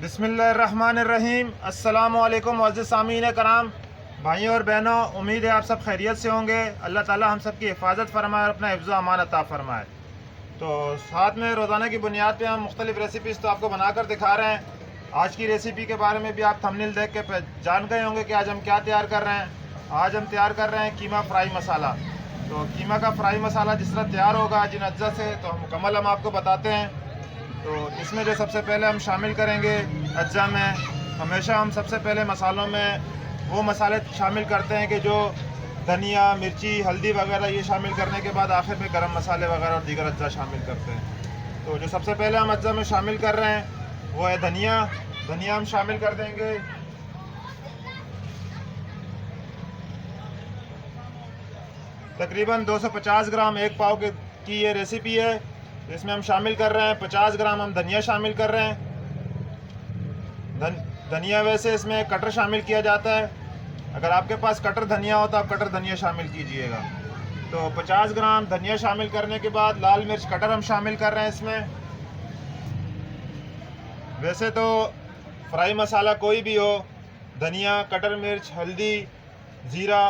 बिस्मिल्लाहिर्रहमानिर्रहीम। अस्सलामुअलैकुम मुअज़्ज़िज़ सामीन कराम, भाइयों और बहनों, उम्मीद है आप सब खैरियत से होंगे। अल्लाह ताला हम सब की हिफाजत फरमाए और अपना हिफ्ज़ अमान अता फरमाए। तो साथ में रोज़ाना की बुनियाद पे हम मुख्तलिफ़ रेसिपीज़ तो आपको बनाकर दिखा रहे हैं। आज की रेसिपी के बारे में भी आप थंबनेल देख के जान गए होंगे कि आज हम क्या तैयार कर रहे हैं। आज हम तैयार कर रहे हैं कीमा फ्राई मसाला। तो कीमा का फ्राई मसाला जिस तरह तैयार होगा जिन अज्जा से, तो मुकम्मल हम आपको बताते हैं। तो इसमें जो सबसे पहले हम शामिल करेंगे अज्जा में, हमेशा हम सबसे पहले मसालों में वो मसाले शामिल करते हैं कि जो धनिया, मिर्ची, हल्दी वगैरह, ये शामिल करने के बाद आखिर में गरम मसाले वगैरह और दीगर अज्जा शामिल करते हैं। तो जो सबसे पहले हम अज्जा में शामिल कर रहे हैं वो है धनिया। धनिया हम शामिल कर देंगे तकरीबन 250 ग्राम, एक पाव की ये रेसिपी है। इसमें हम शामिल कर रहे हैं 50 ग्राम हम धनिया शामिल कर रहे हैं। धनिया वैसे इसमें कटर शामिल किया जाता है, अगर आपके पास कटर धनिया हो तो आप कटर धनिया शामिल कीजिएगा। तो 50 ग्राम धनिया शामिल करने के बाद लाल मिर्च कटर हम शामिल कर रहे हैं इसमें। वैसे तो फ्राई मसाला कोई भी हो, धनिया, कटर मिर्च, हल्दी, ज़ीरा,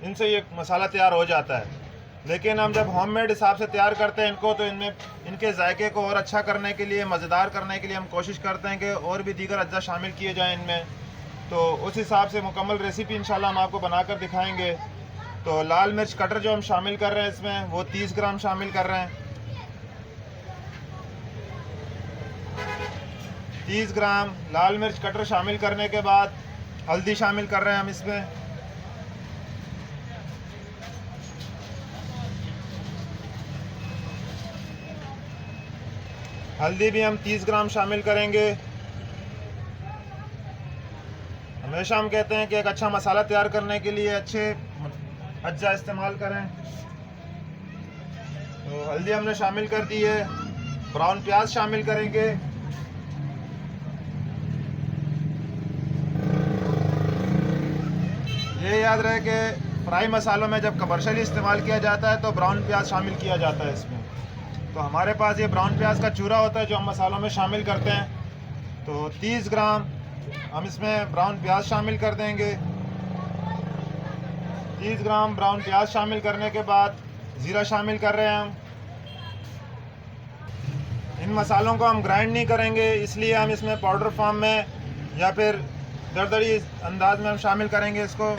इनसे ये मसाला तैयार हो जाता है। लेकिन हम जब होममेड हिसाब से तैयार करते हैं इनको, तो इनमें इनके जायके को और अच्छा करने के लिए, मज़ेदार करने के लिए हम कोशिश करते हैं कि और भी दीगर अज्जा शामिल किए जाएं इनमें। तो उस हिसाब से मुकम्मल रेसिपी इंशाल्लाह हम आपको बनाकर दिखाएंगे। तो लाल मिर्च कटर जो हम शामिल कर रहे हैं इसमें, वो 30 ग्राम शामिल कर रहे हैं। 30 ग्राम लाल मिर्च कटर शामिल करने के बाद हल्दी शामिल कर रहे हैं हम इसमें। हल्दी भी हम 30 ग्राम शामिल करेंगे। हमेशा हम कहते हैं कि एक अच्छा मसाला तैयार करने के लिए अच्छे अज्जा इस्तेमाल करें। तो हल्दी हमने शामिल कर दी है। ब्राउन प्याज शामिल करेंगे। ये याद रहे कि फ्राई मसालों में जब कमर्शियली इस्तेमाल किया जाता है तो ब्राउन प्याज शामिल किया जाता है इसमें। तो हमारे पास ये ब्राउन प्याज का चूरा होता है जो हम मसालों में शामिल करते हैं। तो 30 ग्राम हम इसमें ब्राउन प्याज शामिल कर देंगे। 30 ग्राम ब्राउन प्याज शामिल करने के बाद ज़ीरा शामिल कर रहे हैं हम। इन मसालों को हम ग्राइंड नहीं करेंगे, इसलिए हम इसमें पाउडर फॉर्म में या फिर दरदरी अंदाज में हम शामिल करेंगे इसको।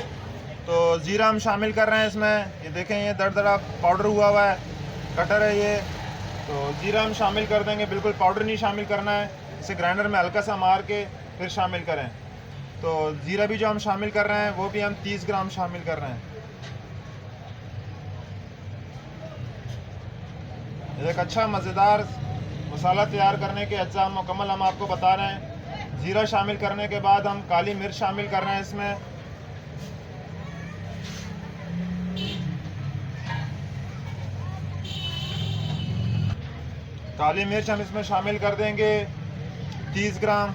तो ज़ीरा हम शामिल कर रहे हैं इसमें। ये देखें, ये दरदरा पाउडर हुआ हुआ है, कटर है ये। तो ज़ीरा हम शामिल कर देंगे, बिल्कुल पाउडर नहीं शामिल करना है, इसे ग्राइंडर में हल्का सा मार के फिर शामिल करें। तो ज़ीरा भी जो हम शामिल कर रहे हैं वो भी हम 30 ग्राम शामिल कर रहे हैं। एक अच्छा मज़ेदार मसाला तैयार करने के अज्जा मुकम्मल हम आपको बता रहे हैं। ज़ीरा शामिल करने के बाद हम काली मिर्च शामिल कर रहे हैं इसमें। काली मिर्च हम इसमें शामिल कर देंगे 30 ग्राम।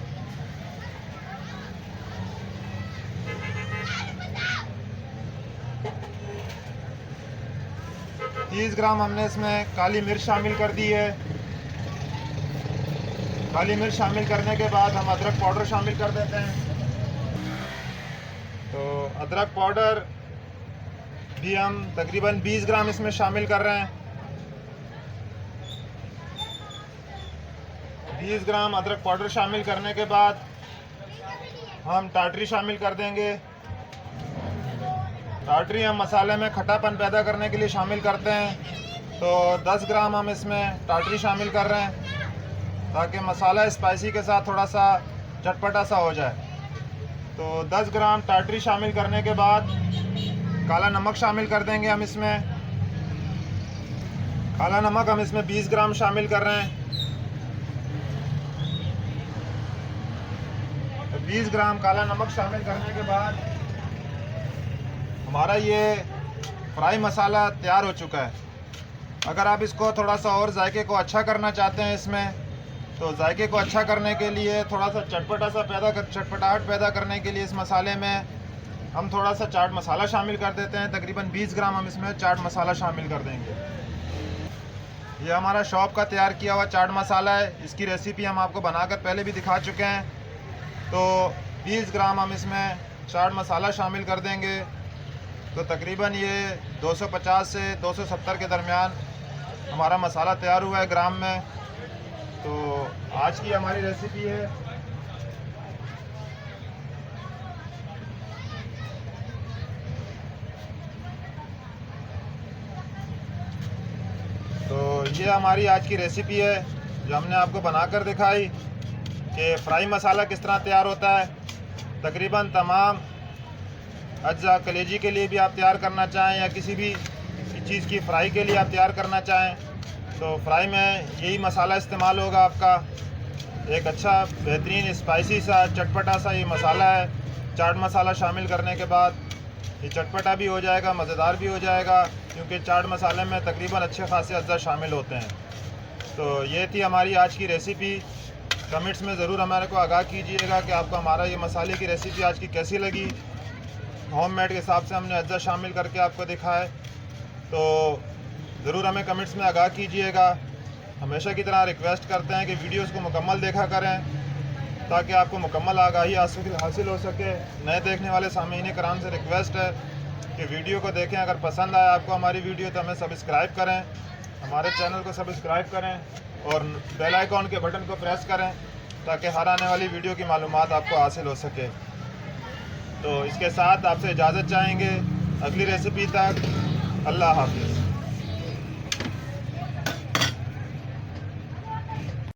हमने इसमें काली मिर्च शामिल कर दी है। काली मिर्च शामिल करने के बाद हम अदरक पाउडर शामिल कर देते हैं। तो अदरक पाउडर भी हम तकरीबन 20 ग्राम इसमें शामिल कर रहे हैं। 20 ग्राम अदरक पाउडर शामिल करने के बाद हम टाटरी शामिल कर देंगे। टाटरी हम मसाले में खट्टापन पैदा करने के लिए शामिल करते हैं। तो 10 ग्राम हम इसमें टाटरी शामिल कर रहे हैं ताकि मसाला स्पाइसी के साथ थोड़ा सा चटपटा सा हो जाए। तो 10 ग्राम टाटरी शामिल करने के बाद काला नमक शामिल कर देंगे हम इसमें। काला नमक हम इसमें 20 ग्राम शामिल कर रहे हैं। 20 ग्राम काला नमक शामिल करने के बाद हमारा ये फ्राई मसाला तैयार हो चुका है। अगर आप इसको थोड़ा सा और जायके को अच्छा करना चाहते हैं इसमें, तो जायके को अच्छा करने के लिए थोड़ा सा चटपटाहट पैदा करने के लिए इस मसाले में हम थोड़ा सा चाट मसाला शामिल कर देते हैं। तकरीबन 20 ग्राम हम इसमें चाट मसाला शामिल कर देंगे। ये हमारा शॉप का तैयार किया हुआ चाट मसाला है। इसकी रेसिपी हम आपको बनाकर पहले भी दिखा चुके हैं। तो 20 ग्राम हम इसमें चाट मसाला शामिल कर देंगे। तो तकरीबन ये 250 से 270 के दरमियान हमारा मसाला तैयार हुआ है ग्राम में। तो आज की हमारी रेसिपी है तो ये हमारी आज की रेसिपी है जो हमने आपको बनाकर दिखाई कि फ्राई मसाला किस तरह तैयार होता है। तकरीबन तमाम अज्जा कलेजी के लिए भी आप तैयार करना चाहें या किसी भी चीज़ की फ्राई के लिए आप तैयार करना चाहें तो फ्राई में यही मसाला इस्तेमाल होगा आपका। एक अच्छा बेहतरीन स्पाइसी सा चटपटा सा ये मसाला है। चाट मसाला शामिल करने के बाद ये चटपटा भी हो जाएगा, मज़ेदार भी हो जाएगा, क्योंकि चाट मसाले में तकरीबन अच्छे खासे अज्जा शामिल होते हैं। तो ये थी हमारी आज की रेसिपी। कमेंट्स में ज़रूर हमारे को आगाह कीजिएगा कि आपको हमारा ये मसाले की रेसिपी आज की कैसी लगी। होममेड के हिसाब से हमने अज्जा शामिल करके आपको दिखाया, तो ज़रूर हमें कमेंट्स में आगाह कीजिएगा। हमेशा की तरह रिक्वेस्ट करते हैं कि वीडियोस को मुकम्मल देखा करें ताकि आपको मुकम्मल आगाही हासिल हो सके। नए देखने वाले सामीन कराम से रिक्वेस्ट है कि वीडियो को देखें। अगर पसंद आए आपको हमारी वीडियो तो हमें सब्सक्राइब करें, हमारे चैनल को सब्सक्राइब करें और बेल आइकॉन के बटन को प्रेस करें ताकि हर आने वाली वीडियो की मालूमात आपको हासिल हो सके। तो इसके साथ आपसे इजाज़त चाहेंगे। अगली रेसिपी तक अल्लाह हाफ़िज़।